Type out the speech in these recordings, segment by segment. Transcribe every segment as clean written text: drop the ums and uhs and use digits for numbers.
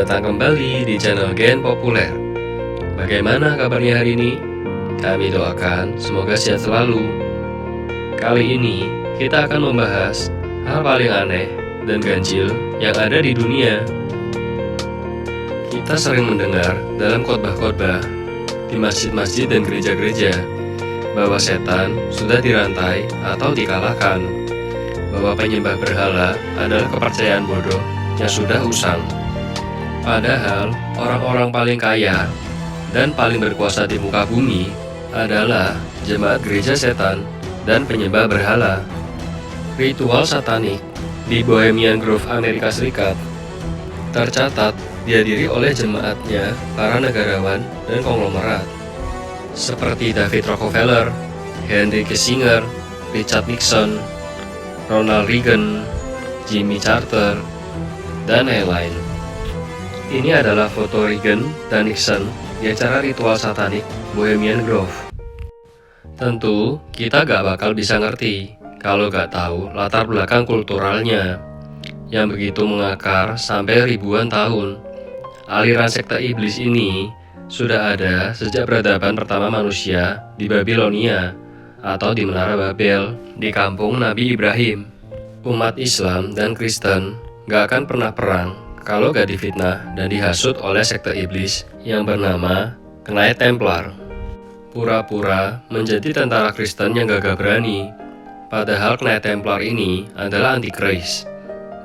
datang kembali di channel Gen Populer. Bagaimana kabarnya hari ini? Kami doakan semoga sehat selalu. Kali ini kita akan membahas hal paling aneh dan ganjil yang ada di dunia. Kita sering mendengar dalam khotbah-khotbah di masjid-masjid dan gereja-gereja bahwa setan sudah dirantai atau dikalahkan, bahwa penyembah berhala adalah kepercayaan bodoh yang sudah usang. Padahal orang-orang paling kaya dan paling berkuasa di muka bumi adalah jemaat gereja setan dan penyembah berhala. Ritual satanik di Bohemian Grove, Amerika Serikat tercatat dihadiri oleh jemaatnya para negarawan dan konglomerat seperti David Rockefeller, Henry Kissinger, Richard Nixon, Ronald Reagan, Jimmy Carter, dan lain-lain. Ini adalah foto Reagan dan Nixon di acara ritual satanik Bohemian Grove. Tentu, kita gak bakal bisa ngerti kalau gak tahu latar belakang kulturalnya yang begitu mengakar sampai ribuan tahun. Aliran sekte iblis ini sudah ada sejak peradaban pertama manusia di Babilonia atau di Menara Babel di kampung Nabi Ibrahim. Umat Islam dan Kristen gak akan pernah perang kalau gak difitnah dan dihasut oleh sekte iblis yang bernama Knight Templar. Pura-pura menjadi tentara Kristen yang gagah berani, padahal Knight Templar ini adalah antikris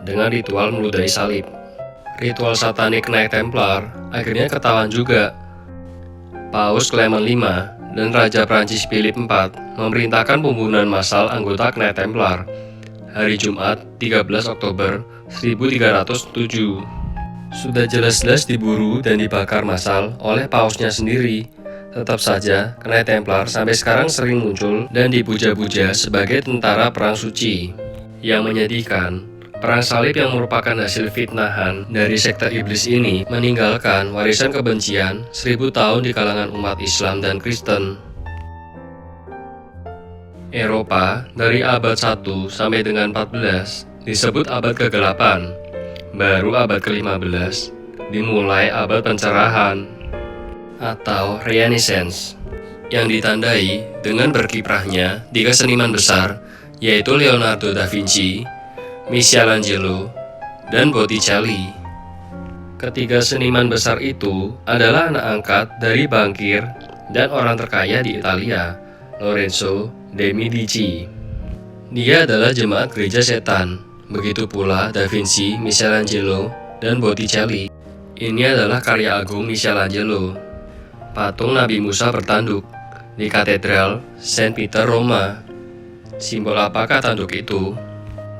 dengan ritual meludahi salib. Ritual satanik Knight Templar akhirnya ketahuan juga. Paus Clement V dan Raja Prancis Philip IV memerintahkan pembunuhan massal anggota Knight Templar hari Jumat 13 Oktober 1307. Sudah jelas-jelas diburu dan dibakar massal oleh pausnya sendiri. Tetap saja, Knight Templar sampai sekarang sering muncul dan dipuja-puja sebagai tentara perang suci. Yang menyedihkan, perang salib yang merupakan hasil fitnahan dari sekte iblis ini meninggalkan warisan kebencian 1000 tahun di kalangan umat Islam dan Kristen. Eropa dari abad 1 sampai dengan 14 disebut abad ke-8, baru abad ke-15 dimulai abad pencerahan atau Renaissance yang ditandai dengan berkiprahnya 3 seniman besar yaitu Leonardo da Vinci, Michelangelo, dan Botticelli. Ketiga seniman besar itu adalah anak angkat dari bankir dan orang terkaya di Italia, Lorenzo de Medici. Dia adalah jemaat gereja setan, begitu pula Da Vinci, Michelangelo, dan Botticelli. Ini adalah karya agung Michelangelo, patung Nabi Musa bertanduk di Katedral Saint Peter, Roma. Simbol apakah tanduk itu?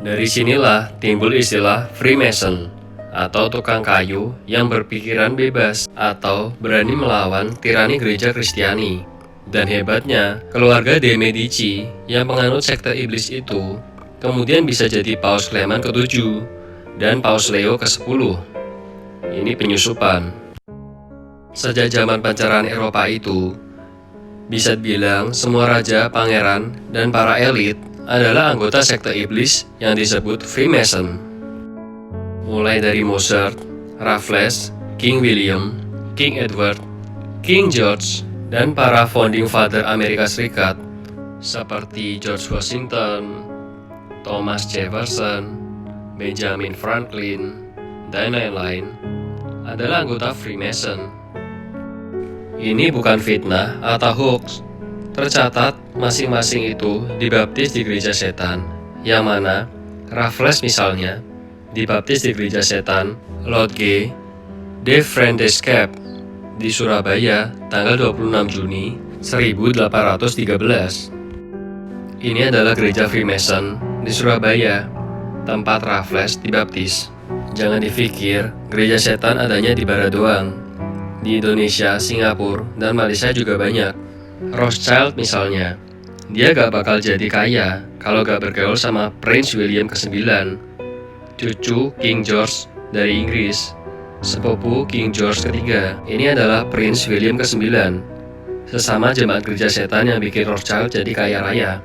Dari sinilah timbul istilah Freemason atau tukang kayu yang berpikiran bebas atau berani melawan tirani gereja Kristiani. Dan hebatnya, keluarga de Medici yang penganut sekte iblis itu kemudian bisa jadi Paus Clement ke-7 dan Paus Leo ke-10. Ini penyusupan. Sejak zaman pencerahan Eropa itu, bisa dibilang semua raja, pangeran, dan para elit adalah anggota sekte iblis yang disebut Freemason. Mulai dari Mozart, Raffles, King William, King Edward, King George, dan para founding father Amerika Serikat seperti George Washington, Thomas Jefferson, Benjamin Franklin, dan lain-lain adalah anggota Freemason. Ini bukan fitnah atau hoax. Tercatat masing-masing itu dibaptis di gereja setan, yang mana Raffles misalnya dibaptis di gereja setan Lord G. de Frandescap di Surabaya tanggal 26 Juni 1813. Ini adalah gereja Freemason di Surabaya, tempat Raffles dibaptis. Jangan dipikir gereja setan adanya di barat doang. Di Indonesia, Singapura, dan Malaysia juga banyak. Rothschild misalnya, dia gak bakal jadi kaya kalau gak bergaul sama Prince William ke-9, cucu King George dari Inggris, sepupu King George ke-3. Ini adalah Prince William ke-9, sesama jemaat gereja setan yang bikin Rothschild jadi kaya raya.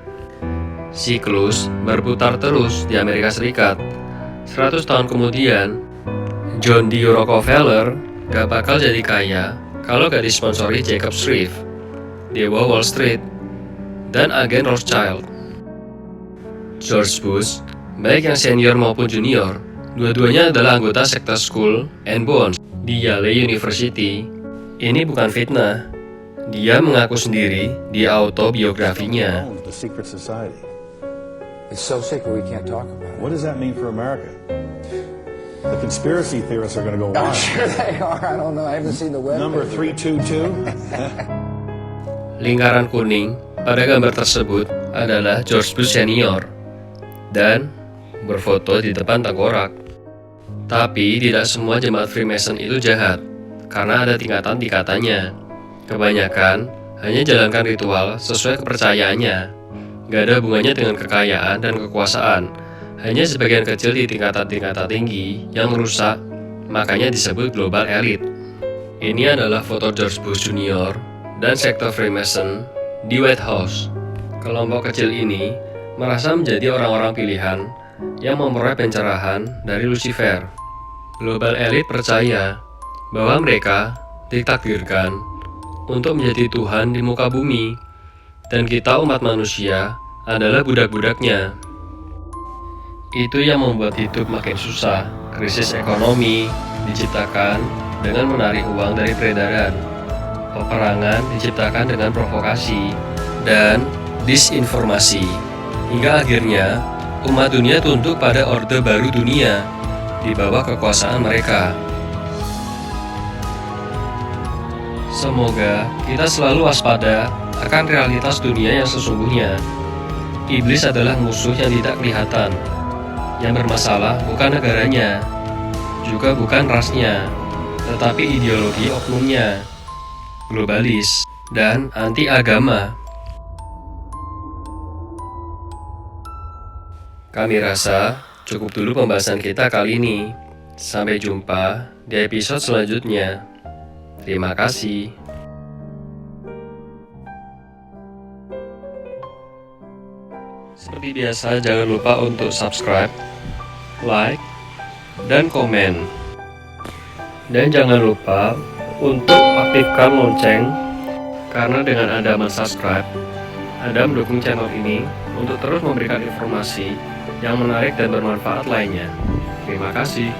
Siklus berputar terus di Amerika Serikat. 100 tahun kemudian, John D. Rockefeller gak bakal jadi kaya kalau gak disponsori Jacob Schiff, Dewa Wall Street, dan agen Rothschild. George Bush, baik yang senior maupun junior, dua-duanya adalah anggota sekte Skull and Bones di Yale University. Ini bukan fitnah. Dia mengaku sendiri di autobiografinya. It's so secret we can't talk about it. What does that mean for America? The conspiracy theorists are going to go I'm wild. sure they are. I don't know. I haven't seen the web. Number 322. Lingkaran kuning pada gambar tersebut adalah George Bush senior dan berfoto di depan tengkorak. Tapi tidak semua jemaat Freemason itu jahat, karena ada tingkatan-tingkatannya. Kebanyakan hanya jalankan ritual sesuai kepercayaannya. Gak ada hubungannya dengan kekayaan dan kekuasaan. Hanya sebagian kecil di tingkatan-tingkatan tinggi yang merusak, makanya disebut global elite. Ini adalah foto George Bush Jr. dan sekte Freemason di White House. Kelompok kecil ini merasa menjadi orang-orang pilihan yang memperoleh pencerahan dari Lucifer. Global elite percaya bahwa mereka ditakdirkan untuk menjadi Tuhan di muka bumi, dan kita umat manusia adalah budak-budaknya. Itu yang membuat hidup makin susah. Krisis ekonomi diciptakan dengan menarik uang dari peredaran. Peperangan diciptakan dengan provokasi dan disinformasi. Hingga akhirnya umat dunia tunduk pada orde baru dunia di bawah kekuasaan mereka. Semoga kita selalu waspada akan realitas dunia yang sesungguhnya. Iblis adalah musuh yang tidak kelihatan. Yang bermasalah bukan negaranya, juga bukan rasnya, tetapi ideologi oknumnya, globalis, dan anti-agama. Kami rasa cukup dulu pembahasan kita kali ini. Sampai jumpa di episode selanjutnya. Terima kasih. Seperti biasa, jangan lupa untuk subscribe, like, dan komen. Dan jangan lupa untuk aktifkan lonceng, karena dengan Anda mensubscribe, Anda mendukung channel ini untuk terus memberikan informasi yang menarik dan bermanfaat lainnya. Terima kasih.